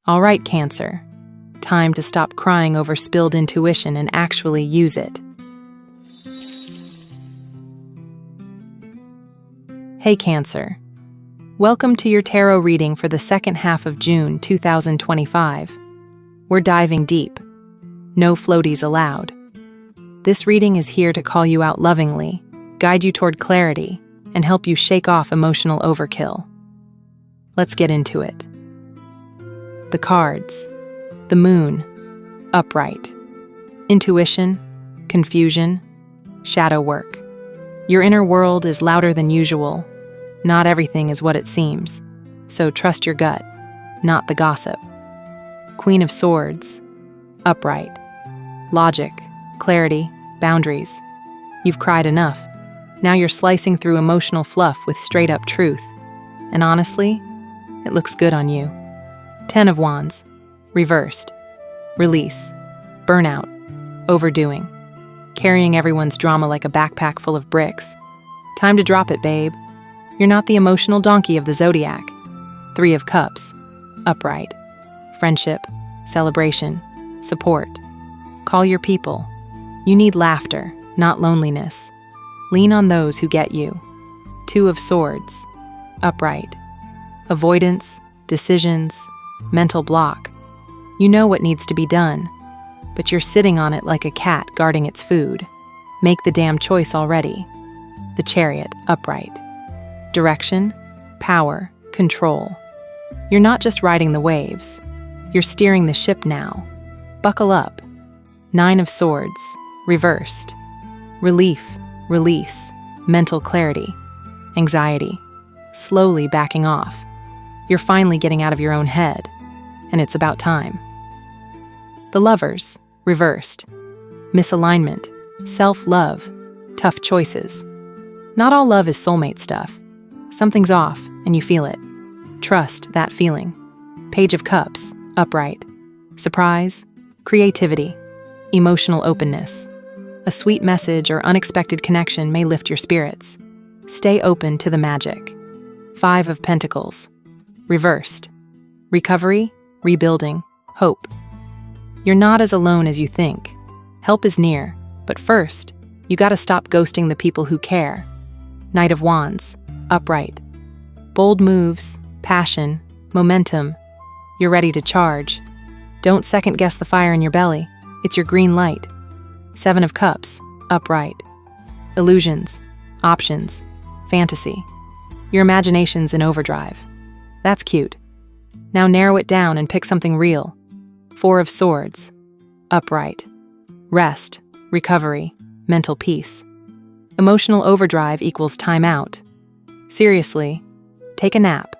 All right, Cancer. Time to stop crying over spilled intuition and actually use it. Hey, Cancer. Welcome to your tarot reading for the second half of June 2025. We're diving deep. No floaties allowed. This reading is here to call you out lovingly, guide you toward clarity, and help you shake off emotional overkill. Let's get into it. The cards. The Moon. Upright. Intuition. Confusion. Shadow work. Your inner world is louder than usual. Not everything is what it seems, so trust your gut, not the gossip. Queen of Swords. Upright. Logic. Clarity. Boundaries. You've cried enough. Now you're slicing through emotional fluff with straight-up truth. And honestly, it looks good on you. 10 of Wands. Reversed. Release. Burnout. Overdoing. Carrying everyone's drama like a backpack full of bricks. Time to drop it, babe. You're not the emotional donkey of the zodiac. 3 of Cups. Upright. Friendship. Celebration. Support. Call your people. You need laughter, not loneliness. Lean on those who get you. 2 of Swords. Upright. Avoidance. Decisions. Mental block. You know what needs to be done, but you're sitting on it like a cat guarding its food. Make the damn choice already. The Chariot. Upright. Direction. Power. Control. You're not just riding the waves. You're steering the ship now. Buckle up. 9 of Swords. Reversed. Relief. Release. Mental clarity. Anxiety. Slowly backing off. You're finally getting out of your own head, and it's about time. The Lovers. Reversed. Misalignment. Self-love. Tough choices. Not all love is soulmate stuff. Something's off, and you feel it. Trust that feeling. Page of Cups. Upright. Surprise. Creativity. Emotional openness. A sweet message or unexpected connection may lift your spirits. Stay open to the magic. 5 of Pentacles. Reversed. Recovery, rebuilding, hope. You're not as alone as you think. Help is near, but first, you gotta stop ghosting the people who care. Knight of Wands. Upright. Bold moves, passion, momentum. You're ready to charge. Don't second-guess the fire in your belly. It's your green light. 7 of Cups. Upright. Illusions, options, fantasy. Your imagination's in overdrive. That's cute. Now narrow it down and pick something real. 4 of Swords. Upright. Rest, recovery, mental peace. Emotional overdrive equals time out. Seriously, take a nap.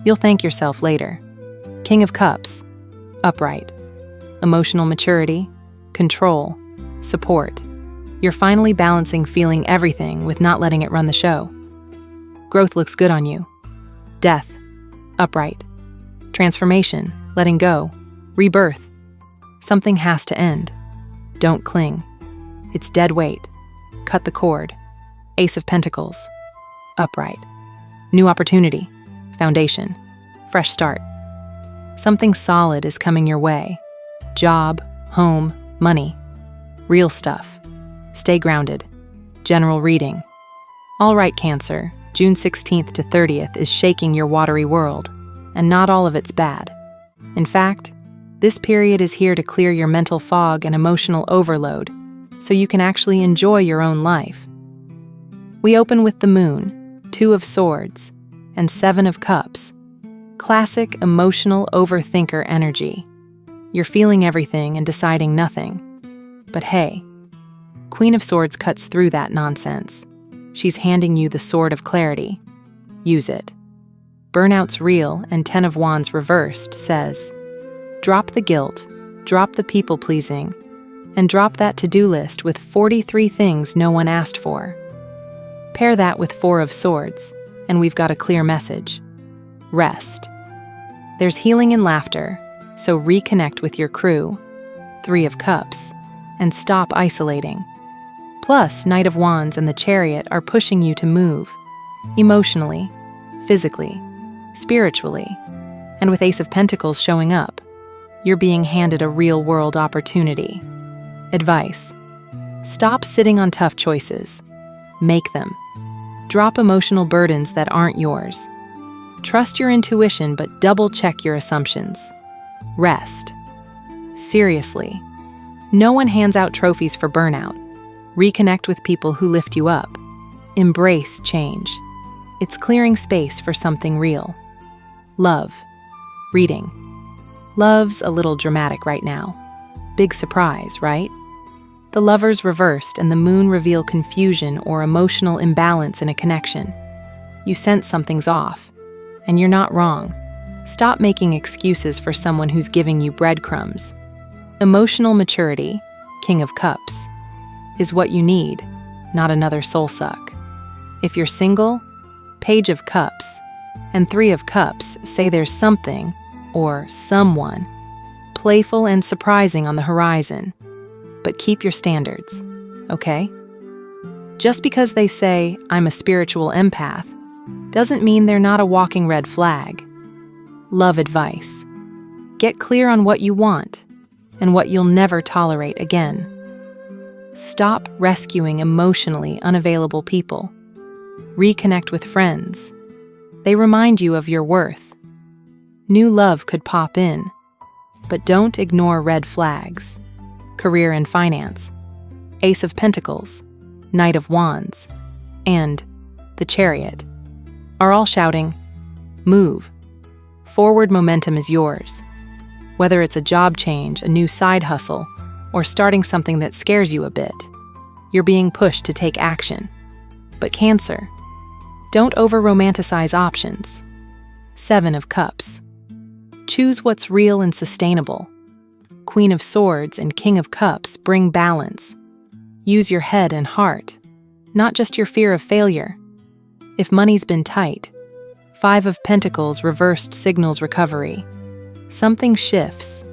You'll thank yourself later. King of Cups. Upright. Emotional maturity, control, support. You're finally balancing feeling everything with not letting it run the show. Growth looks good on you. Death. Upright. Transformation, letting go, rebirth. Something has to end. Don't cling. It's dead weight. Cut the cord. Ace of Pentacles. Upright. New opportunity. Foundation. Fresh start. Something solid is coming your way. Job, home, money. Real stuff. Stay grounded. General reading. All right, Cancer. June 16th to 30th is shaking your watery world, and not all of it's bad. In fact, this period is here to clear your mental fog and emotional overload, so you can actually enjoy your own life. We open with the Moon, 2 of Swords, and 7 of Cups. Classic emotional overthinker energy. You're feeling everything and deciding nothing. But hey, Queen of Swords cuts through that nonsense. She's handing you the sword of clarity. Use it. Burnout's real, and 10 of Wands reversed says, drop the guilt, drop the people-pleasing, and drop that to-do list with 43 things no one asked for. Pair that with 4 of Swords, and we've got a clear message. Rest. There's healing in laughter, so reconnect with your crew. 3 of Cups, and stop isolating. Plus, Knight of Wands and the Chariot are pushing you to move. Emotionally, physically, spiritually, and with Ace of Pentacles showing up, You're being handed a real-world opportunity. Advice: stop sitting on tough choices. Make them. Drop emotional burdens that aren't yours. Trust your intuition, but double-check your assumptions. Rest. Seriously. No one hands out trophies for burnout. Reconnect with people who lift you up. Embrace change. It's clearing space for something real. Love. Reading. Love's a little dramatic right now. Big surprise, right? The lovers reversed and the moon reveal confusion or emotional imbalance in a connection. You sense something's off, and you're not wrong. Stop making excuses for someone who's giving you breadcrumbs. Emotional maturity, King of Cups, is what you need, not another soul suck. If you're single, Page of Cups and Three of Cups say there's something, or someone, playful and surprising on the horizon. But keep your standards, okay? Just because they say, "I'm a spiritual empath," doesn't mean they're not a walking red flag. Love advice. Get clear on what you want and what you'll never tolerate again. Stop rescuing emotionally unavailable people. Reconnect with friends. They remind you of your worth. New love could pop in, but don't ignore red flags. Career and finance. Ace of Pentacles, Knight of Wands, and the Chariot are all shouting, move. Forward momentum is yours. Whether it's a job change, a new side hustle, or starting something that scares you a bit, you're being pushed to take action. But Cancer, don't over-romanticize options. Seven of Cups. Choose what's real and sustainable. Queen of Swords and King of Cups bring balance. Use your head and heart, not just your fear of failure. If money's been tight, Five of Pentacles reversed signals recovery. Something shifts.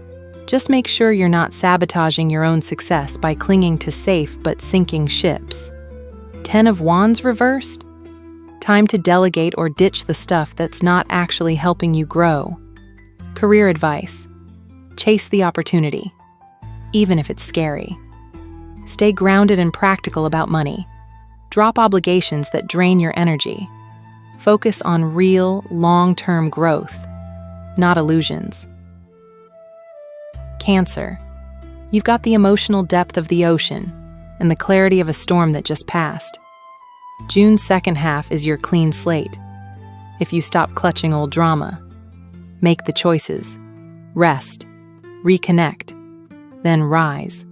Just make sure you're not sabotaging your own success by clinging to safe but sinking ships. 10 of Wands reversed? Time to delegate or ditch the stuff that's not actually helping you grow. Career advice. Chase the opportunity, even if it's scary. Stay grounded and practical about money. Drop obligations that drain your energy. Focus on real, long-term growth, not illusions. Cancer. You've got the emotional depth of the ocean and the clarity of a storm that just passed. June's second half is your clean slate. If you stop clutching old drama, make the choices, rest, reconnect, then rise.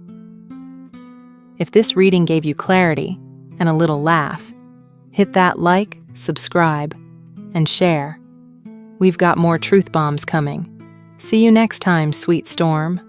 If this reading gave you clarity and a little laugh, hit that like, subscribe, and share. We've got more truth bombs coming. See you next time, sweet storm.